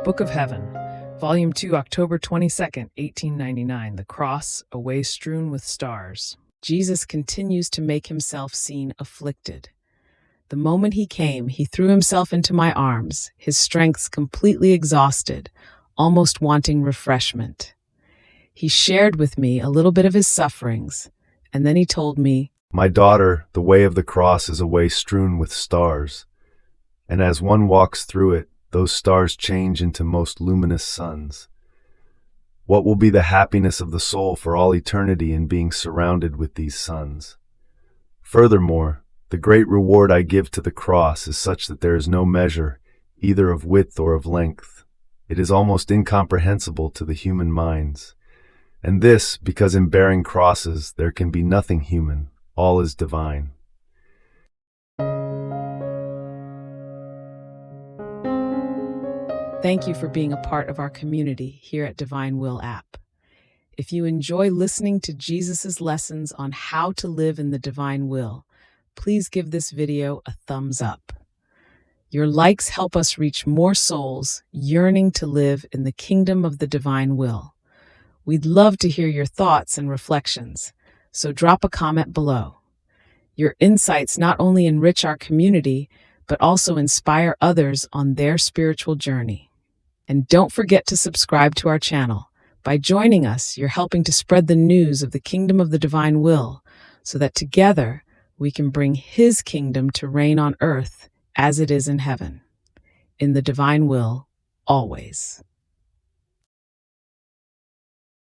Book of Heaven, Volume 2, October 22nd, 1899. The Cross, a Way Strewn with Stars. Jesus continues to make himself seen afflicted. The moment he came, he threw himself into my arms, his strength completely exhausted, almost wanting refreshment. He shared with me a little bit of his sufferings, and then he told me, "My daughter, the way of the cross is a way strewn with stars, and as one walks through it, those stars change into most luminous suns. What will be the happiness of the soul for all eternity in being surrounded with these suns? Furthermore, the great reward I give to the cross is such that there is no measure, either of width or of length. It is almost incomprehensible to the human minds. And this, because in bearing crosses, there can be nothing human, all is divine." Thank you for being a part of our community here at Divine Will app. If you enjoy listening to Jesus' lessons on how to live in the divine will, please give this video a thumbs up. Your likes help us reach more souls yearning to live in the kingdom of the divine will. We'd love to hear your thoughts and reflections, so drop a comment below. Your insights not only enrich our community, but also inspire others on their spiritual journey. And don't forget to subscribe to our channel. By joining us, you're helping to spread the news of the kingdom of the divine will, so that together we can bring his kingdom to reign on earth as it is in heaven. In the divine will, always.